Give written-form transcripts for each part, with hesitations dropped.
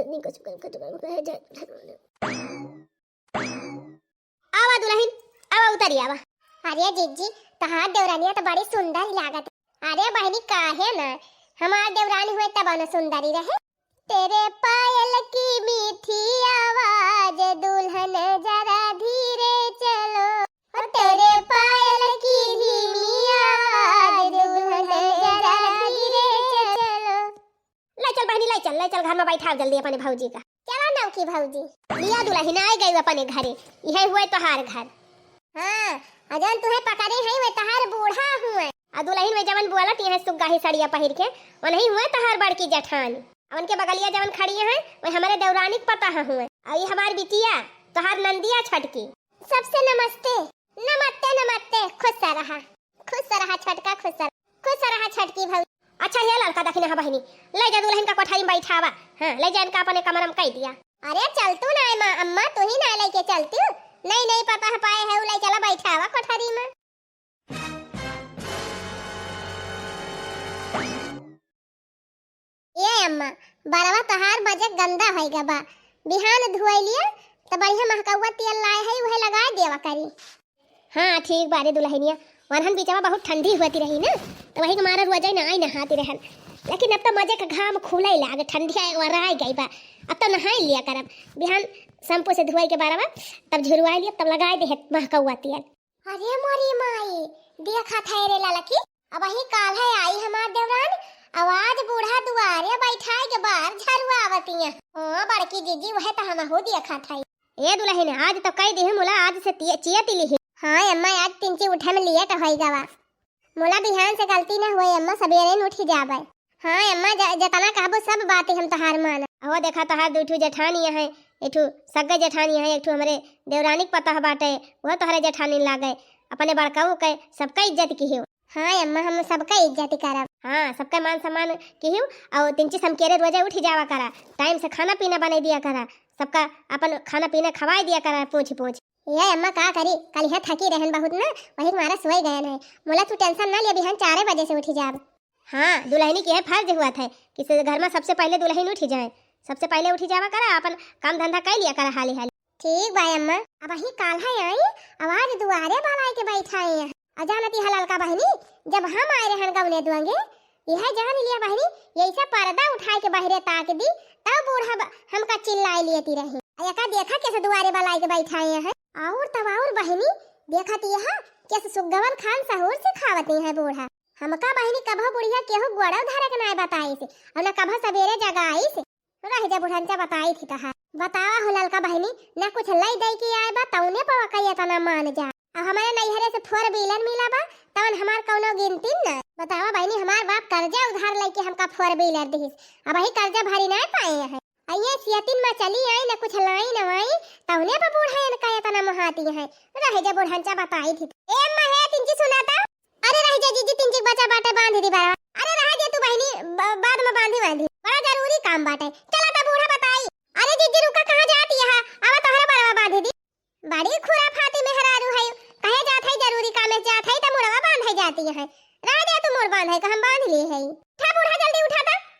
आवा दुल्हन आवा उतरी आवा। अरे जीजी तहार देवरानिया तो बड़ी सुंदर लागत। अरे बहनी काहे ना हमार देवरानी हुए तब न सुंदरी रहे। तेरे पायल की मीठी आवाज दुल्हन जरा धीरे चलो, और तेरे पायल की धीमी आवाज दुल्हन जरा धीरे चलो। ले चल बहनी ले चल घर में बैठा जल्दी अपने भौजी का। चला नाव की भौजी लिया दुल्हन आई गई अपने घरे। यही हुए तोहार घर। हाँ अजन तुम्हें पकड़े है वे तहार बूढ़ा हुए। आ दुल्हन में जवन बुआलत है सुग्गाही सड़िया पहिर के वही हुए तहार बड़की जेठानी। उनके बगलिया जवन खड़ी है वही हमारे देवरानी पता हुए। और ये हमार बिटिया तोहार नंदिया छटकी। सबसे नमस्ते नमस्ते नमस्ते। खुश रहा छटका खुश रहा छटकी भौजी। अच्छा ये लड़का दखिन बहनी ले जा दुल्हन का कोठारी में बैठावा। हाँ ले जा इनका अपने कमर में कह दिया। अरे चल तू ना माँ अम्मा तू ही ना लेके चलती हूँ। नहीं पता है पाए है उलाई चला बैठावा कोठारी में। ये अम्मा बारवा तहार बजे गंदा होएगा बा। बिहान धुआई लिया तो बढ़िया महकौवा तेल लाए है वह लगा देवा करी। हाँ ठीक बारे दुल्हनिया वरहन बीचवा बहुत ठंडी होती रही ना तो वही मारा रुआ जाए ना आई नहाती रहन। लेकिन अब तो मजे का घाम खुला ही लागे ठंडी वराई गई बा। अब तो नहाई लिया करब बिहान शैम्पू से धुआई के बारवा तब झुरवाई लिया तब लगाए दे महकौवा तेल। अरे मोरी माई देखा था रे ललकी अब वही काल है आई हमार देवरान आवाज बूढ़ा दुआरे बैठाए के बाहर झरुआवतिया। हां बड़की जीजी वह तो हम हो देखा था। ए दुल्हन आज तो कह दे मोला आज से चिया तिली है। हां अम्मा आज तिनची उठे में लेट होईगा बा। मोला बिहान से गलती न होए अम्मा सवेरे न उठी जाबे। हां अम्मा जतना कहबो सब बातें हम तहार मान। हो देखा तहार दूठू जेठानी है एठू सगे जेठानी है एकठू हमरे देवरानी के पता बाटे वो तोहरे जेठानी लागे अपने बड़काऊ के सबका इज्जत की हो। हाँ अम्मा हम सबका इज्जत करब। हाँ सबका मान सम्मान की हो और तिनची समकेरे रोजे उठी जावा करा टाइम से खाना पीना बना दिया करा सबका अपन खाना पीना खवाई दिया करा पूछ। ये अम्मा का करी कल यहाँ थकी रहन बहुत ना वही तुम्हारा सोई गया है। मोला तू टेंशन ना ले बिहान 4 बजे से उठी जाब। हाँ दुल्हनी की है फर्ज हुआ था कि घर में सबसे पहले दुल्हन उठी जाए सबसे पहले उठी जावा करा अपन काम धंधा कर लिया करा हाली हाली। ठीक भाई अम्मा अब वही काल है आई आवाज दुआरे बाला के बैठाए हैं। अजानती हलाल का बहनी जब हम आए रहन गवने दुआंगे यह जान लिया बहनी यही से पर्दा उठाए के बाहरे ताक दी तब बूढ़ा हमका चिल्लाए लेती रही। अयका देखा कैसे दुआरे बाला के बैठाए हैं और तब और बहनी देखती है कैसे सुगवन खान सहूर से खावती है बूढ़ा। हमका बहनी कभो बुढ़िया केहू गोड़ा धरक ना बताई से और ना कभो सवेरे जगाई से रह जा बुढ़नचा बताई थी तहा। बतावा हो ललका बहनी ना कुछ लई दई के आए बा तौने पवा कई तना मान जा। अब हमारे नैहरे से 4 व्हीलर मिला बा तवन हमार कौनो गिनती ना। बतावा बहनी हमार बाप कर्जा उधार लेके हमका 4 व्हीलर दिस अब वही कर्जा भरी ना पाए है। अये सियतिन में चली आई ना कुछ लाई न आई तौने पे बूढ़ा इनका तना महाती है रह जा बुढ़नचा बताई थी। ए अम्मा है तिनची सुनाता। अरे रह जा जीजी तिनची बचा बाटे बांध दी बारा। अरे रह जा तू बहनी बाद में बांधी बड़ा जरूरी काम बाटे चला ता बूढ़ा बताई। अरे जीजी रुका कहां जाती है आवा तोहरे बारवा बांध दी। बड़ी खुराफाती मेहरारू है कहे जात है जरूरी काम में जात है त मुड़वा बांध जाती है। रह जा तू मोर बांध है हम बांध ली है। उठा बूढ़ा जल्दी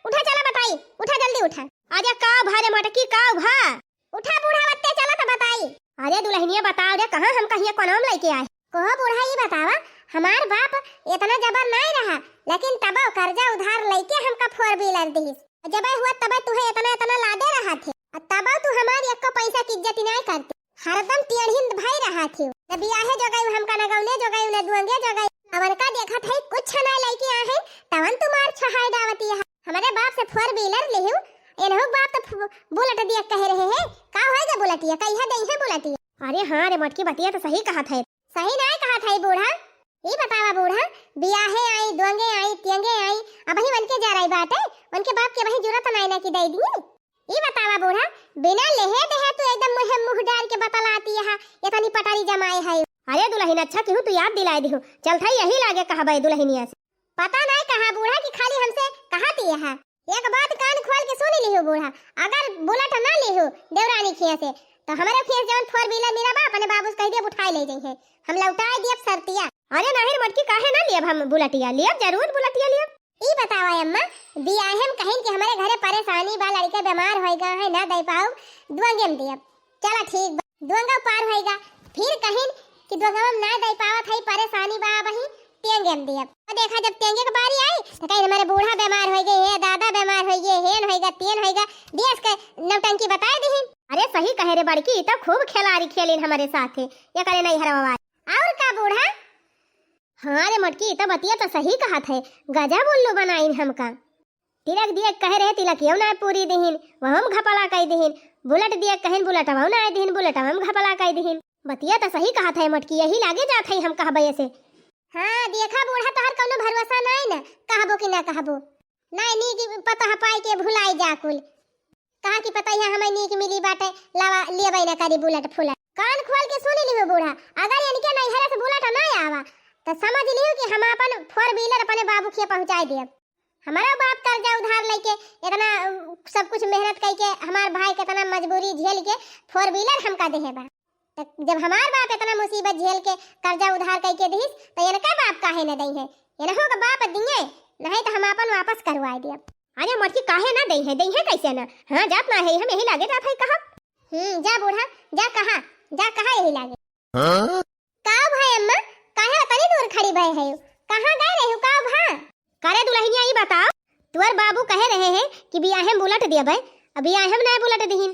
उठा चला बताई उठा जल्दी उठा। आजा का भारे मटकी का भा उठा बूढ़ा बत्ते चला त बताई। अरे दुल्हनिया बताओ रे कहां हम कहिया कोनाम लेके आए। कोह बूढ़ा ये बतावा हमार बाप इतना जबर नहीं रहा लेकिन तब कर्जा उधार लेके हमका 4 व्हीलर दिस जब हुआ तब तुहे इतना लादे रहा थे तब तू हमारी एक पैसा की इज्जत नहीं करती हरदम टेढ़िन भाई रहा थे। जब बियाहे जो गई हमका न गौने जो गई न दुआंगे जो गई अवन का देखा थे कुछ ना लेके आए तवन तुम्हार छहाई डावती है। हमारे बाप से 4 व्हीलर लेहु एनहु बाप तो बुलेट दिया कह रहे हैं का होएगा बुलेटिया कहिया दई है बुलेटिया। अरे हाँ रे मटकी बतिया तो सही कहा था। सही नहीं कहा था बूढ़ा ये बतावा बूढ़ा बियाहे आई दुआंगे आई तियंगे आई अब ही बनके जा रही बात है उनके बाप के वही जरूरत नहीं ना की दे दी। ये बतावा बूढ़ा बिना लेहे देहे तू एकदम मुंह डाल के बतलाती है इतनी पटारी जमाए है। अरे दुल्हन अच्छा क्यों तू याद दिलाए दी हो चल था यही लागे कहा भाई दुल्हनिया से पता नहीं कहा बूढ़ा की खाली हमसे कहाती है। एक बात कान खोल के सुन लियो बूढ़ा अगर बुलेट ना लियो देवरानी खिया से तो हमारे फेस जवन 4 व्हीलर मेरा बाप अपने बाबू से कह दिया उठाई ले जाई है हम लौटाए दिए सरतिया। अरे नहीं मटकी काहे ना लियब हम बुलेटिया लियब जरूर बुलेटिया लियब ई बतावा अम्मा, बियाहेम कहिन कि हमारे घरे परेशानी बा, लड़के बीमार होएगा है ना दे पाऊ, दुआंगेम दियब। चला ठीक बा, दुआंगा पार होएगा। फिर कहिन कि दुआंगम ना दे पावत है, परेशानी बा बही, तेंगेम दियब। और देखा जब तेंगे के बारी आई तो कहीं हमारे बूढ़ा बीमार हो गए है, दादा बीमार हो गए, हेन होएगा तेन होएगा, दियस के नौटंकी बताए दहिन। अरे सही कहे रे बड़की, तब खूब खिलाड़ी खेलिन हमारे साथे, ये करे नहीं हरवा। और का बूढ़ा? हाँ रे मटकी, तब बतिया तो सही कहा थे, गजा बोल्लो बनाइन हमका। तिलक दिए कहे रहे तिलक यौ ना पूरी दिहिन, वहम घपला कई दिहिन। बुलेट दिए कहिन बुलेट वहु ना दिहिन, बुलेट हम घपला कई दिहिन। बतिया तो सही कहा था मटकी, यही लागे जात है हम कहबे से। हाँ देखा बूढ़ा तोहर कोनो भरोसा नहीं ना, कहबो कि ना कहबो। नहीं नी पता पाई के भुलाई जा कुल, कहा कि पता है हमें नीक मिली बाटे, लावा लेबे ना करी बुलेट फुलेट। कान खोल के सुन लियो बूढ़ा, अगर इनके नहीं हरे से बुलेट ना आवा तो समझ लियो कि हम अपन 4 व्हीलर अपने बाबू के पहुंचाई देब। हमारा बाप कर्जा उधार लेके इतना सब कुछ मेहनत करके हमार भाई के इतना मजबूरी झेल के 4 व्हीलर हमका देहे बा। तो जब हमार बाप इतना मुसीबत झेल के कर्जा उधार करके दिस तो इनका बाप काहे न दई है, इनहो का बाप दिए नहीं तो हम अपन वापस करवाई देब। अरे मटकी काहे ना दई है कैसे ना? हां जात ना है, हम यही लागे जात है कहा। जा बूढ़ा जा कहा यही लागे। हां का भाई अम्मा काहे तनी दूर खड़ी भई है, कहां गए रहे हो का भा? करे दुल्हनिया ई बताओ, तुअर बाबू कहे रहे हैं कि बियाह हम बुलेट दिया भाई, अब बियाह हम ना बुलेट दिहिन,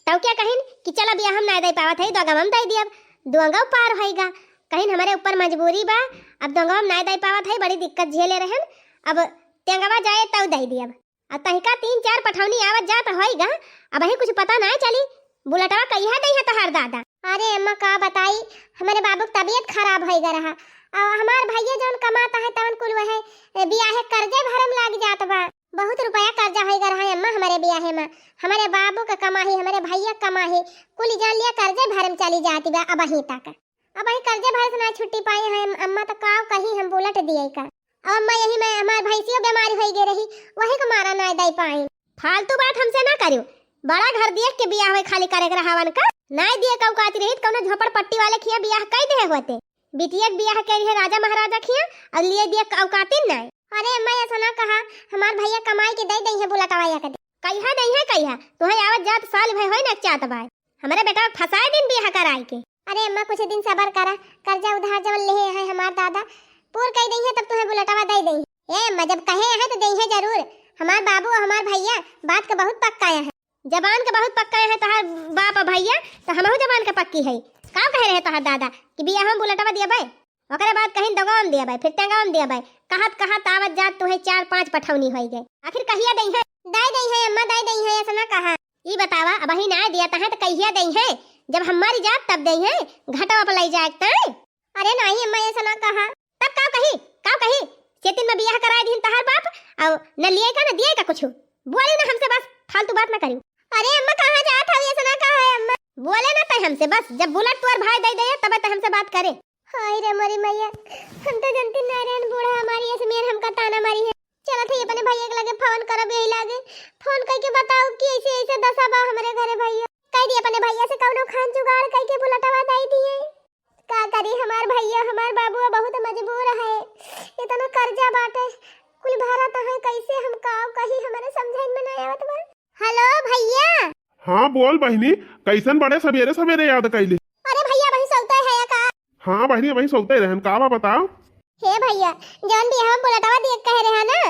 तब क्या कहिन कि चला बियाह हम ना दे पावत है, दोगा हम दे दियब, दोगा पार होएगा। कहिन हमारे ऊपर मजबूरी बा, अब दोगा हम ना दे पावत है, बड़ी दिक्कत झेले रहन, अब तेंगवा जाए तब दे दियब। अब तहिका 3-4 पठौनी आवत जात होएगा, अब ही कुछ पता ना चली बुलेटवा कहिया दई है तोहार दादा। अरे अम्मा का बताई, हमारे बाबू की तबीयत खराब होई रहा, और हमार भैया जौन कमाता है तवन कुल वह बियाहे कर्जे भरम लाग जात बा। बहुत रुपया कर्जा होई रहा है अम्मा हमारे बियाहे में, हमारे बाबू का कमाही, हमारे भैया कमाही, कुल जान लिया कर्जे भरम चली जाती बा। अब ही तक अब ही कर्जे भर से ना छुट्टी पाए हैं अम्मा, तो का कहीं हम बुलेट दिए का। अब अम्मा यही मैं हमार भैंसियों बीमारी होई गे रही, वही को मारा ना दे पाई। फालतू बात हमसे ना करियो, बड़ा घर देख के बियाह होए खाली करे रहवन का, ना दिए कऊ काती रहित कौनो झोपड़पट्टी वाले खिया बियाह कई दे होते। बिटिया के बियाह करी है राजा महाराजा खिया, और लिए दिए औकाती ना। अरे अम्मा ऐसा ना कहा, हमार भैया कमाई के दे दई है बुलेटवा के। कहिया दई है कहिया, तोहे आवत जात साल भई होई ना चात बाय, हमारे बेटा फसाए दिन बियाह कराई के। अरे अम्मा कुछ दिन सबर करा, कर्जा उधार जब ले है हमार दादा पूर कई दई है, तब तुम्हें बुलेटवा दे दई। ए अम्मा जब कहे है तो दई है जरूर, हमार बाबू और हमार भैया बात का बहुत पक्का है। जबान के बहुत पक्का है तोहार बाप और भैया, तो हमहु जबान के पक्की है। का कहे रहे तोहार दादा कि बियाह हम बुलेटवा दिया बाय, ओकरे बाद कहीं दगाम दिया बाय, फिर तेंगाम दिया बाय, कहत आवत जात तोहे 4-5 पठौनी होई गए, आखिर कहिया दई है? दई दई है अम्मा, दई दई है, ऐसा ना कहा। ई बतावा अब ही ना दिया है तो कहिया दई है? जब हमारी जात तब दई है, घटवा पर लई जाए तय। अरे नहीं अम्मा ऐसा ना कहा। तब का कही चेतिन में बियाह कराए दिन तहार बाप, और न लिए का न दिए का कुछ बोले ना हमसे, बस फालतू बात ना करियो। अरे अम्मा कहां जात हो, ऐसा ना कहा है अम्मा। बोले ना तय हमसे, बस जब बुलेट तुअर भाई दे दे तब त हमसे बात करे। हाय रे मरी मैया, हम तो जनती नारायण बूढ़ा हमारी इसमें हमका ताना मारी है। चला थे अपने भैया के लगे फोन करब, यही लागे फोन करके बताओ कि ऐसे ऐसे दशा बा हमारे घरे भैया। कह दिए अपने भैया से कौनो खान जुगाड़ करके बुलेटवा दे दिए। का करी हमार भैया हमार बाबू बहुत मजबूर है, इतना कर्जा बाटे कुल भरा तो है, कैसे हम का कहीं हमारे समझ में नहीं आवत बा। हेलो भैया। हाँ बोल बहिनी, कैसन बड़े सवेरे सवेरे याद कैली? अरे भैया वही सोते है का? हाँ बहिनी वही सोते रहन, का बा बताओ। हे भैया जौन भी हम बुलेटवा दिए कह रहे हैं ना।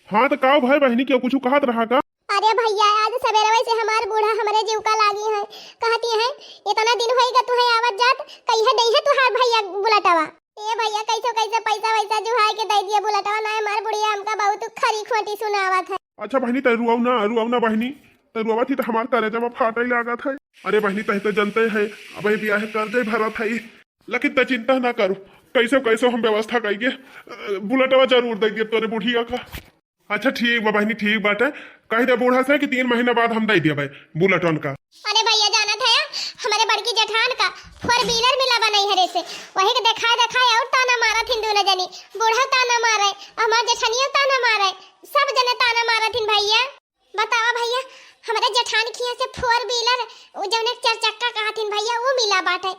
हाँ तो का भाई बहिनी क्यों कुछ कहत रहा का? अरे भैया आज सवेरे वैसे हमार बूढ़ा हमारे जीव का लागी है, कहती है इतना दिन होएगा तुहे आवत जात, कहिया दई है तुहार भैया बुलेटवा। ए भैया कैसे पैसा वैसा जुहाई के दे दिया बुलेटवा, ना हमार बुढ़िया हमका बहुत खरी खोटी सुनावत है। अच्छा बहिनी तय रुआव ना बहिनी, तय रुआवत ही तो हमार करेजा में फाटे लागत है। अरे बहिनी तय तो जनते है अब बियाह कर्जे भरत है, लेकिन तय चिंता ना करू, कैसे हम व्यवस्था करके बुलेटवा जरूर दे दिए तोरे बुढ़िया का। अच्छा ठीक बा बहिनी, ठीक बाटे, कही दे बूढ़ा से कि 3 महीना बाद हम दे दिए भाई बुलेटन का। अरे भैया जाना था हमारे बड़की जेठान का 4 व्हीलर मिला नहीं हरे से, वही के दिखाए और ताना मारा थिन दोनों जनी, बूढ़ा ताना मारे हमार जेठानिया ताना मारे, सब जने ताना मारा थिन। भैया बतावा भैया हमारे जेठान खिया से 4 व्हीलर जौन एक 4 चक्का कहा थिन भैया वो मिला बाटे,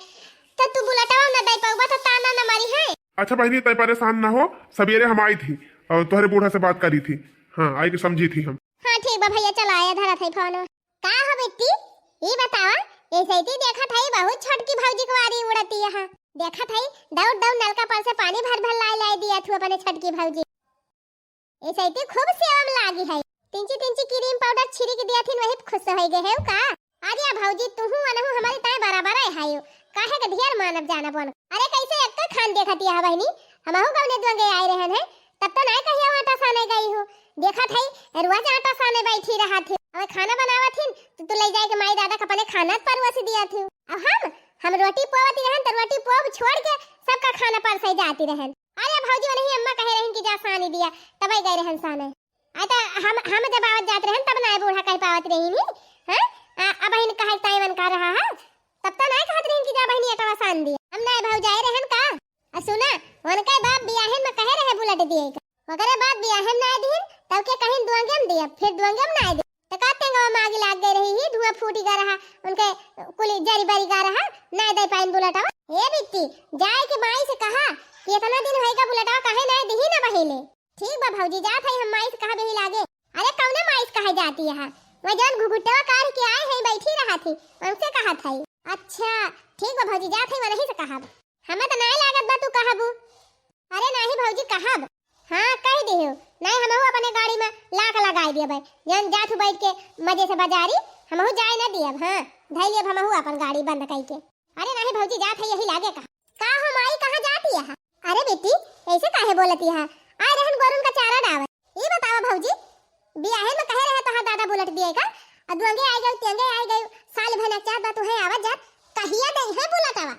तो तू बुलेटवा ना दे पाऊबा तो ताना न मारी है। अच्छा बहिनी तय परेशान ना हो, सवेरे हम आई थी और तुम्हारे बूढ़ा से बात करी थी। हाँ आई के समझी थी हम। हाँ ठीक बा भैया, चल आया धरा थे फोन। का हो बेटी ये बतावा, ऐसे ही देखा था बहुत छोटकी भौजी कुवारी उड़ती है। देखा था दौड़ दौड़ नलका पर से पानी भर भर लाई दिया थी अपने छोटकी भौजी। ऐसे ही खूब सेवम लागी है, तिंची तिंची क्रीम पाउडर छिड़क दिया थी, वही खुश हो गए है का। अरे भौजी तू अनहु हमारी ताए बराबर है यो, काहे का ढेर मानव जाना बन। अरे कैसे एक तो खान देखती है बहनी, हमहु गवने दुंगे आए रहन है, तब तो नहीं कहियो आटा साने गई हो। देखा था रोज आटा साने बैठी रहा थी, अब खाना बनावा थी तो तू ले जाए के माई दादा का अपने खाना परवस दिया थी। अब हम रोटी पोवती रहन तो रोटी पोव छोड़ के सबका खाना परसे जाती रहन। अरे भौजी नहीं अम्मा कहे रहन कि जा सानी दिया तब गए रहन साने। आ तो हम जब आवत जात रहन तब ना बूढ़ा कह पावत रही नी। हां अब बहन कहे ताई मन का रहा है, तब तो नहीं कहत रहन कि जा बहनी अटवा सान दिया। हम ना भौजाई रहन का आ सुना उनके बाप बियाहन में कहे रहे बुलेट दिए का, मगर बात बियाहन ना दिन तब के कहीं दुआंगम दिया, फिर दुआंगम ना दे तो कहते हैं मांग लाग गई रही ही, धुआं फूटी गा रहा उनके कुली जरी बरी गा रहा ना दे पाइन बुलेटवा। ए बिट्टी जाए के माई से कहा कि इतना दिन होएगा बुलेटवा काहे ना दही ना बहिले। ठीक बा भौजी जात है, हम माई से कहा बेही लागे। अरे कौन माई से कहे जाती है, मैं जब घुघुटवा कार के आए हैं बैठी रहा थी उनसे कहा था। अच्छा ठीक बा भौजी जात है, मैं नहीं से कहा हमें तो नहीं लागत बा तू कहबू। अरे नहीं भौजी कहब, हाँ कह दियो नहीं हमहु अपने गाड़ी में लाख लगाई दिए भाई, जन जाथू बैठ के मजे से बाजारी हमहु जाए ना दियब। हां धइ लेब हमहु अपन गाड़ी बंद कई के। अरे नहीं भौजी जात है यही लागे का हो माई कहां जाती है। अरे बेटी ऐसे काहे बोलती है, आ रहन गोरुन का चारा डावत। ये बताओ भौजी बियाहे में कहे रहे तो दादा बुलेट दिए का, अदुंगे आ गए तेंगे आ गए साल भना चार बात है आवाज जात कहिया नहीं है बुलेटवा।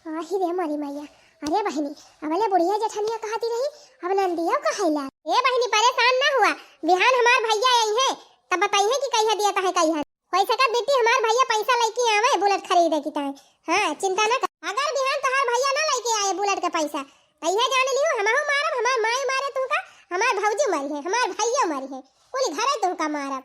आही रे मरी मैया। अरे बहनी अबले बुढ़िया जेठनिया कहती रही अब नंदिया कहैला। ए बहनी परेशान ना हुआ, बिहान हमार भैया आई है तब बताइए कि कहिया दिया है कहिया होई सका बेटी हमार भैया पैसा लेके आवे बुलेट खरीदे की ताए। हां चिंता ना कर, अगर बिहान तोहार भैया ना लेके आए बुलेट का पैसा कहिया जाने लियो हमहु मारब, हमार माई मारे तुमका, हमार भौजी मरी है, हमार भैया मरी है, पूरी घरे तुमका मारब।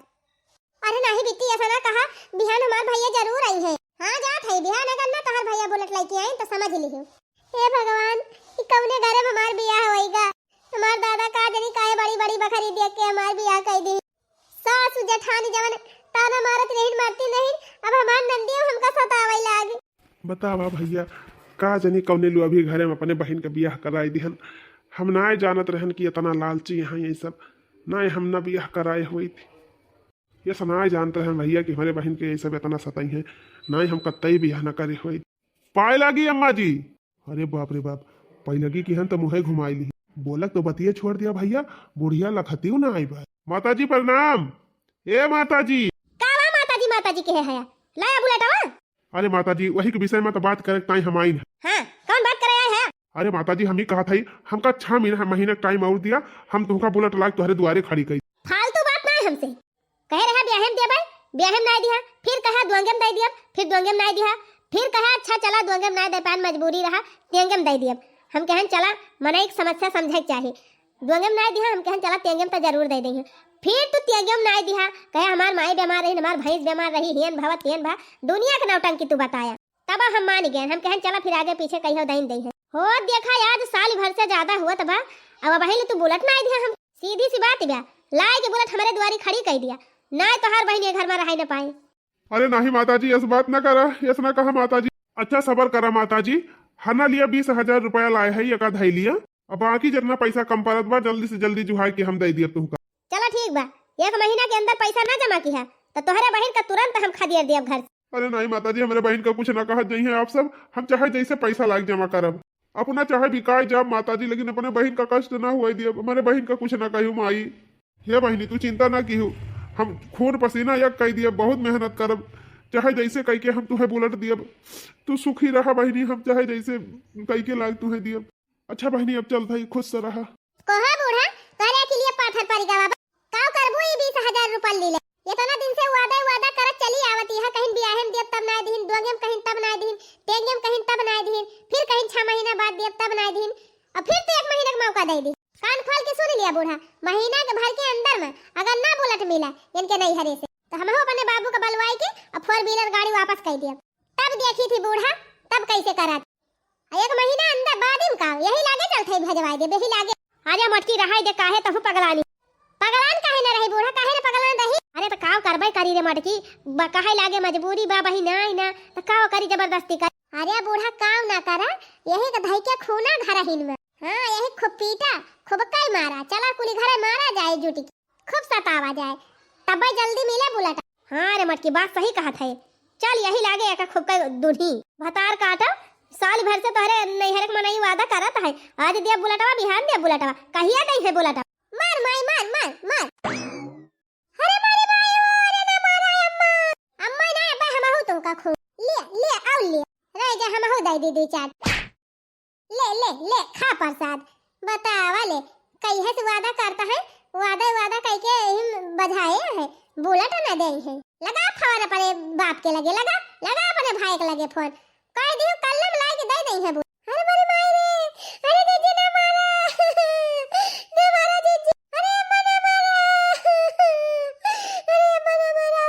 अरे नहीं बेटी ऐसा ना कहा, बिहान हमार भैया जरूर आई है। हां जात है बिहान, अगर ना तोहार भैया बुलेट लेके आए तो समझ लियो। हे भगवान ई कौने घरे में हमार बियाह होएगा, हमार दादा का जनी काहे बड़ी बड़ी बकरी देख के हमार बियाह कई दी। सास जेठानी जवन ताना मारत नहीं मारती नहीं, अब हमार नंदिया हमका सतावे लागी। बतावा भैया का जनी कौने लू अभी घरे में अपने बहन का बियाह कराई दिहन। हम ना जानत रहन कि इतना लालची यहाँ ये सब ना हम ना बियाह कराए हुई थी। ये सना जानते रहन भैया कि हमारे बहन के ये सब इतना सताई है, ना हम कतई बियाह न करे हुई। पाए लगी अम्मा जी। अरे बाप रे बाप पाई लगी कि हम तो मुहे घुमाई ली, बोलक तो बतिये छोड़ दिया भैया, बुढ़िया लखती ना आई बात। माता जी प्रणाम। ए माता जी। कावा माता जी के है लाया बुलेटवा। अरे माता जी वही के विषय में तो बात करे ताई हम आई है। हां कौन बात कर रहा है। अरे माता जी हम ही कहा था हमका 6 महीने टाइम और दिया, हम तुमका बुलेट लाग तुम्हारे द्वारे खड़ी कई। फालतू बात ना हमसे कह रहा ब्याहम दे भाई, ब्याहम ना दिया, फिर कहा दुंगम दे दिया, फिर दुंगम ना दिया, फिर कहा अच्छा चला दुंगम ना दे पान मजबूरी रहा तेंगम दे दिया। हम कहन चला मने एक समस्या समझे चाहिए, दुंगम ना दिया हम कहन चला तेंगम तो जरूर दे देंगे, फिर तू तेंगम ना दिया कहे हमार माई बीमार रही, हमार भैंस बीमार रही, हियन भवा तेन भा दुनिया के नौटंकी तू बताया, तब हम मान गए। हम कहन चला फिर आगे पीछे कहियो दइन दे है हो देखा आज साल भर से ज्यादा हुआ तब अब बहन तू बुलेट ना दिया, हम सीधी सी बात बा लाए के बुलेट हमारे द्वारी खड़ी कर दिया ना तो हर बहन घर में रह न पाए। अरे नहीं माता जी इस बात ना करा, ऐसा ना कहा माता जी। अच्छा सबर करा माता जी, हना लिया 20,000 रुपया लाए है एक आधा लिया, अब बाकी जितना पैसा कम परत बा जल्दी से जल्दी जुहाई के हम दे दिए तुमका। चलो ठीक बा, 1 महीना के अंदर पैसा ना जमा की है तो तोहरे बहन का तुरंत हम खदियर दिया घर। अरे नहीं माता जी हमारे बहन का कुछ ना कहा नहीं है आप सब, हम चाहे जैसे पैसा लाग जमा करब, अपना चाहे बिकाए जब माता जी, लेकिन अपने बहन का कष्ट ना हुआ दिया, हमारे बहन का कुछ ना कहूँ माई। हे बहनी तू चिंता ना की, हम खून पसीना यक कह दिए, बहुत मेहनत करब, चाहे जैसे कह के हम तुम्हें बुलेट दियब, तू सुखी रहा बहनी, हम चाहे जैसे कह के लाग तुम्हें दियब। अच्छा बहनी अब चल भाई खुश से रहा। कहा बूढ़ा तोहरे के लिए पाथर पड़ गवा काव करबू ई 20,000 रुपया ले ले, इतना दिन से वादा करत चली आवती है, कहीं बियाहम देब तब ना दिन, दोगेम कहीं तब ना दिन, तेगेम कहीं तब ना दिन, फिर कहीं 6 महीना बाद देब तब ना दिन, और फिर तो 1 महीने का मौका दे दी। कान खोल के सुन लिया बूढ़ा, महीना के भर के अंदर में अगर ना बुलेट मिला इनके नहीं हरे से तो हम अपने बाबू का बलवाई के और 4 व्हीलर गाड़ी वापस कर दिया। तब देखी थी बूढ़ा तब कैसे करा 1 महीना अंदर बाद इनका यही लागे चलते भजवाई दे बेही लागे। आजा मटकी रहाई दे काहे तहु पगलानी। पगलान काहे न रही बूढ़ा, काहे न पगलान रही? अरे तो काव करबै करी रे मटकी, काहे लागे मजबूरी बा बही नाई ना तो काव करी जबरदस्ती कर। अरे बूढ़ा काम ना करा, यही का धई के खूना घर हिन में। हाँ यही खूब पीटा, खूब कई मारा, चला कुली घरे मारा जाए जुटी, खूब सतावा जाए, तब जल्दी मिले बुलेट। हाँ रे मटकी बात सही कहा था। चल यही लागे एक खूब का दुढ़ी भतार काटा, साल भर से तोहरे नैहर के मनाई वादा करत है, आज दिया बुलेटवा बिहान दिया बुलेटवा, कहिया नहीं है बुलेटवा। मार माई मार मार मार। अरे मारे भाई, अरे ना मारा अम्मा, अम्मा ना अब्बा हम हो तुमका खून। ले ले आओ ले, रह जा हम हो दई दे चाट। ले ले ले खा प्रसाद। बतावा ले, कहिए से वादा करता है, वादा वादा कह के हिम बधाए है, बुलेट ना दे है। लगा फोन अपने बाप के लगे, लगा लगा अपने भाई के लगे फोन, कह दियो कल्लम लाई के दे दई है। अरे मारे माई रे, अरे दीदी ना मारा, ना मारा दीदी, अरे अम्मा ना मारा, अरे अम्मा ना मारा।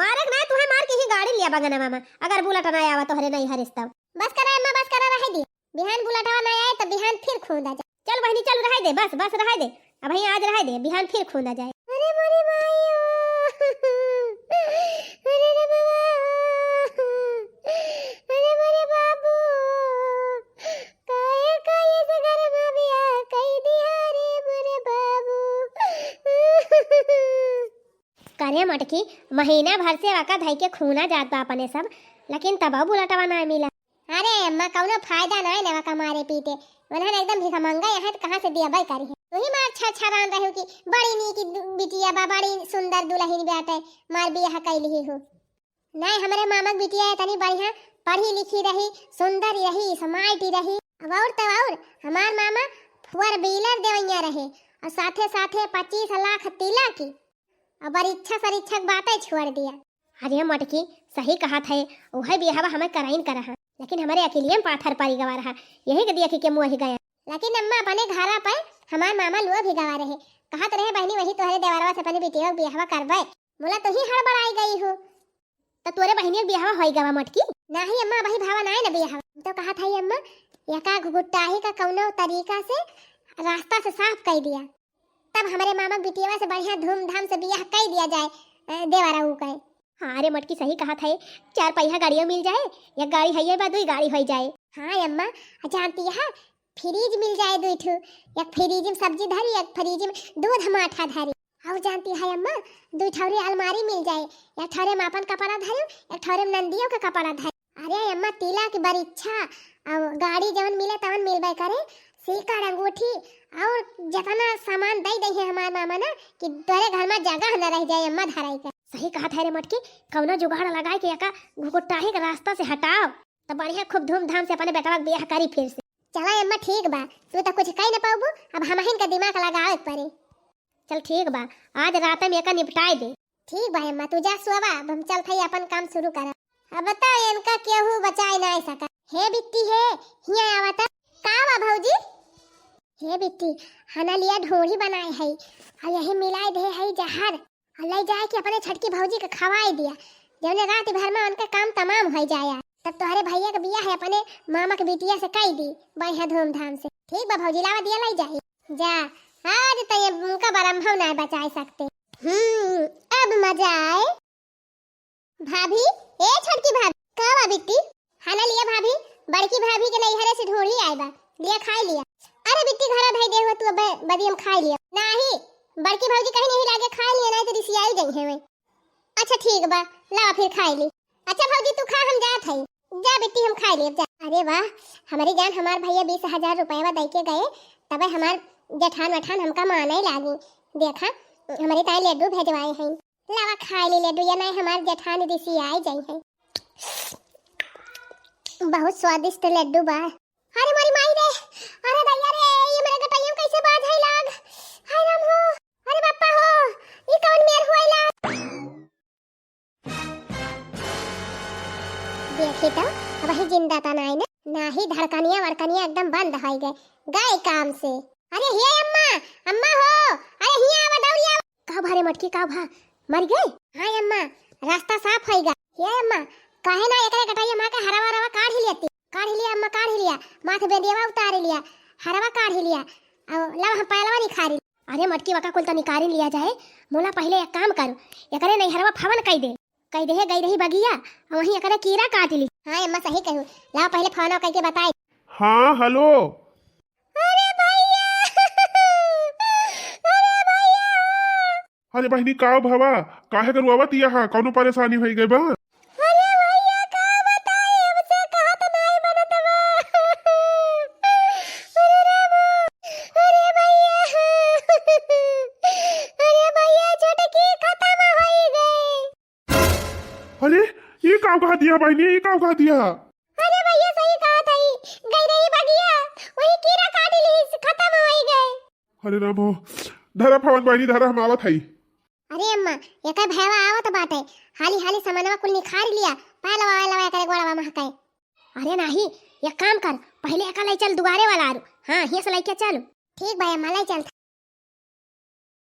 मारक ना तुम्हें मार के ही गाड़ी लिया बगना मामा, अगर बुलेट ना आवा तोहरे नहीं हरिस्ता। बस करा अम्मा बस करा, रह दी बिहान बुलेटवा ना आए तो बिहान फिर खूंदा जाए। चल बहनी चल रह दे, बस बस रह दे, अब ही आज रह दे, बिहान फिर खूंदा जाए। अरे मोरी माईयो, अरे रे बाबा, अरे मोरे बाबू, काहे काहे से घर में बियाह कई दिया रे मोरे बाबू। करे मटकी महीना भर से वाका धई के खूना जात बा अपने सब, लेकिन तब बुलेटवा ना मिला। अरे अम्मा कौनो फायदा ना है नवा कमारे पीते, उन्होंने एकदम भिखा मंगा यहाँ तो कहाँ से दिया भाई करी है। तू ही मार अच्छा अच्छा रान रहे हो कि बड़ी नी की बिटिया बा, बड़ी सुंदर दुल्हन बेटे मार बियाह कैली हो। नहीं हमारे मामा की बिटिया है तनी बढ़िया पढ़ी लिखी रही, सुंदर रही, स्मार्ट रही। अब और तो और हमार मामा 4 व्हीलर देवैया रहे और साथे साथे 25 लाख तिलक की, और परीक्षा सरीक्षक बातें छोड़ दिया। अरे मटकी सही कहा था, वह बियाह हमें कराइन करा, लेकिन हमारे अकेलिए में पाथर पारी गवा रहा, यही के दिया कि मुँह ही गया। लेकिन अम्मा अपने घरा पे हमार मामा लुआ भी गवा रहे, कहत रहे बहनी वही तोहरे देवरवा से अपनी बिटिया के बियाह करबे। मोला तो ही हड़बड़ाई गई हो। तो तोरे बहनी के बियाह होई गवा मटकी? नहीं अम्मा वही भावा नहीं ना बियाह, तो कहा था अम्मा यका गुट्टाही का कौनो तरीका से रास्ता से साफ कर दिया, तब हमारे मामा की बिटिया से बढ़िया धूमधाम से बियाह कर दिया जाए देवरा ऊ कहे। हाँ अरे मटकी सही कहा था, 4 पहिया गाड़ियों मिल जाए, एक गाड़ी है बा 2 गाड़ी हो जाए। हाँ अम्मा जानती है, फ्रिज मिल जाए 2 ठो, एक फ्रिज में सब्जी धरी, एक फ्रिज में दूध माठा धरी। और जानती है अम्मा 2 ठौरे अलमारी मिल जाए, एक ठौरे में अपन कपड़ा धरी, एक ठौरे में नंदियों का कपड़ा धरी। अरे अम्मा तिलक बरीच्छा और गाड़ी जवन मिले तवन मिलबे करे, सिक्का अंगूठी और जितना सामान दे दे है हमार मामा ना कि तोरे घर में जगह न रह जाए अम्मा धराई का। सही कहा था रे मटकी, कौनो जुगाड़ लगाए के एका घुकुटाही के रास्ता से हटाओ, तो बढ़िया खूब धूमधाम से अपने बेटवा के बियाह करी फिर से। चला अम्मा ठीक बा, तू तो कुछ कह न पाबू, अब हम हिन का दिमाग लगावे पड़े। चल ठीक बा, आज रात में एका निपटाए दे। ठीक बा अम्मा तू जा सोवा, अब हम चल थई अपन काम शुरू करा। अब बता इनका केहू बचाए ना सका। हे बिट्टी है हिया आवता का बा भौजी? हे बिट्टी हना लिया ढोरी बनाए है और यही मिलाए दे है जहर, और ले जाए कि अपने छटकी भौजी के खवाए दिया, जौने रात भर में उनका काम तमाम हो जाया। तब तुम्हारे भैया का बियाह है अपने मामा के बिटिया से कई दी बढ़िया धूमधाम से। ठीक बा भौजी लावा दिया लाई जाए जा, आज तो ये उनका बरम्भव नहीं बचा सकते। अब मजा आए। भाभी ए छटकी भाभी का बा बिट्टी? खाना लिया भाभी, बड़की भाभी के नैहरे से ढोरी आए बा, लिया खाई लिया। अरे बिट्टी घरा भाई दे हो तू बदी हम खाई लिया। नहीं बड़की भाभी कहीं नहीं लागे खाई लिया, नहीं तो रिसियाई गई है। अच्छा ठीक बा ला फिर खाई ली। अच्छा भौजी तू खा, हम जात हई, जा बेटी हम खाई लिए जा। अरे वाह हमारी जान, हमार भैया 20,000 रुपया दे के गए, तबे हमार जेठान वठान हमका माने लागी। देखा हमारी ताई लड्डू भेजवाए हैं, लावा खाई ली लड्डू, या नहीं हमार जेठान ऋषि आई जाई है। बहुत स्वादिष्ट लड्डू बा। अरे मारी माई रे, अरे दैया रे, ये मेरे गटाइयों कैसे बाज है लाग। हाय राम हो, अरे बापा हो, ये कौन मेर हुआ लाग। देखी तो वही जिंदा ता ना ही धड़कनिया वड़कनिया एकदम बंद हो गए काम से। अरे हे अम्मा, अम्मा हो, अरे हिया आवा दौड़िया। का भारे मटकी का भा मर गए? हां अम्मा रास्ता साफ होइगा। हे अम्मा काहे ना एकरे कटाइया मां का हरावा रवा काढ़ लिया अम्मा, काढ़ लिया, माथे बेदियावा उतार लिया, हरावा काढ़ लिया, और लब हम पहलवा निखारी। अरे मटकी वका कुल तो निकारी लिया जाए, मोला पहले एक काम करो, एकरे नैहरवा फवन कई दे गई रही बगिया, और वहीं एकरे कीड़ा काट ली। हाँ अम्मा सही कहूँ, ला पहले फोन करके बताए। हाँ हेलो। अरे भैया अरे भैया, अरे बहनी का भवा काहे कर रुआवत यहाँ, कौनो परेशानी हो गई बा? अरे भैया का बताए, हमसे कहा तो नहीं बनत बा। अरे रामो, अरे भैया अरे भैया छोटकी खत्म हो गई। अरे ये का कहा दिया बहनी, ये का कहा दिया? अरे भैया सही कहा था, गई रही बगिया, वही कीड़ा काट ली, खत्म हो गए। अरे रामो, धरा फवन बहनी धरा, हम आवत हई। अरे अम्मा एक भैया आवत बाटे, हाली हाली सामानवा कुल निखार लिया, पहलवा करे गोड़वा महकाए। अरे नहीं, एक काम कर, पहले एका लाई चल दुआरे वाला आरू। हाँ हिया से लइके चल। ठीक भाई अम्मा लाई चल।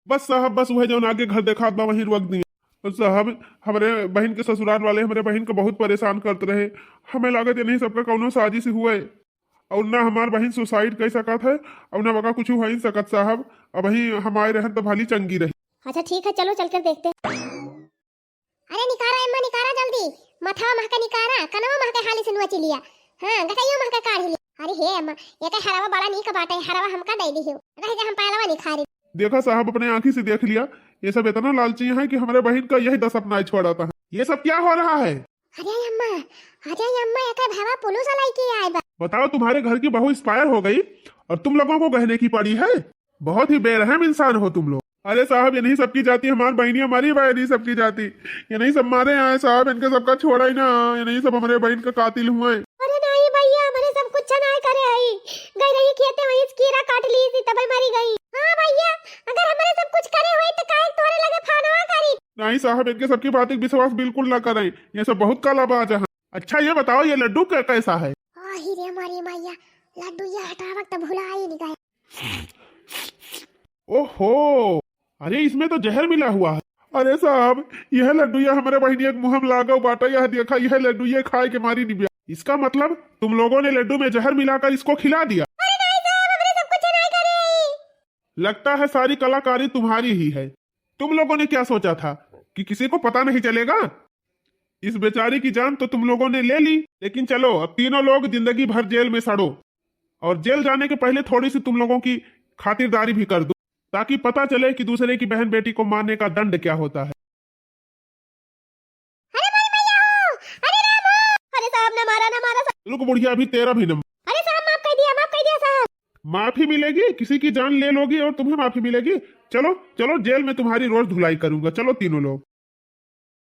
बस साहब बस वह जो आगे घर देखा बा वहीं रुक दिए। और साहब हमारे बहन के ससुराल वाले हमारे बहन को बहुत परेशान करते रहे, हमें लागत नहीं सबका कौनो साजिश हुआ है, और ना हमार बहन सुसाइड कर सकत है और ना वका कुछ हो ही सकत साहब। अब वही हमारे रहन तो भाली चंगी रही। अच्छा ठीक है, चलो चलकर देखते हैं। अरे निकारा अम्मा निकारा जल्दी, मथवा महका निकारा, कनवा महका हाली से नुआ चिलिया। हां गटाइयो महका काढ़ी ली। अरे हे अम्मा ये का हरावा बड़ा नी का बाटे, हरावा हमका दे दी हो, रह जा हम पहलवा निखारी। देखा साहब अपने आंखी से देख लिया, ये सब इतना लालची है कि हमारे बहन का यही दस अपना छोड़ा था। ये सब क्या हो रहा है? अरे अम्मा एक भैया पुलिस वाला के आए बा। बताओ तुम्हारे घर की बहू एक्सपायर हो गई और तुम लोगों को गहने की पड़ी है। बहुत ही बेरहम इंसान हो तुम लोग। अरे साहब ये नहीं सबकी जाती, हमारी बहनी हमारी भाई नहीं सबकी जाती, ये नहीं सब मारे आए साहब, इनके सबका छोड़ा ही ना, ये नहीं सब हमारे बहन का कातिल हुए। अरे नहीं भैया, हमारे सब कुछ नहीं करे आई, गई रही खेते वहीं कीड़ा काट ली थी तब मरी गई। हां भैया अगर हमारे सब कुछ करे हुए तो काहे तोरे लगे फानवा करी। नहीं साहब इनके सबकी बात पर विश्वास बिल्कुल ना करें, ये सब बहुत कालाबाज है। अच्छा ये बताओ ये लड्डू कैसा है? आही रे हमारी मैया, लड्डू ये हटावक तो भुला ही नहीं गए। ओहो, अरे इसमें तो जहर मिला हुआ है। अरे साहब यह लड्डू ये हमारे बहनी एक मुंह में लागा बाटा, यह देखा यह लड्डू ये खाए के मारी नहीं। इसका मतलब तुम लोगों ने लड्डू में जहर मिलाकर इसको खिला दिया। अरे नहीं साहब हमने सब कुछ नहीं करे। लगता है सारी कलाकारी तुम्हारी ही है। तुम लोगों ने क्या सोचा था कि किसी को पता नहीं चलेगा? इस बेचारी की जान तो तुम लोगों ने ले ली, लेकिन चलो अब तीनों लोग जिंदगी भर जेल में सड़ो, और जेल जाने के पहले थोड़ी सी तुम लोगों की खातिरदारी भी कर दो, ताकि पता चले कि दूसरे की बहन बेटी को मारने का दंड क्या होता है। अरे मारी मैया हो, अरे राम हो। अरे साहब ना मारा रुक बुढ़िया, अभी तेरा भी नंबर। अरे साहब माफ कर दिया साहब। माफी मिलेगी, किसी की जान ले लोगी और तुम्हें माफी मिलेगी। चलो चलो जेल में तुम्हारी रोज धुलाई करूंगा, चलो तीनों लोग।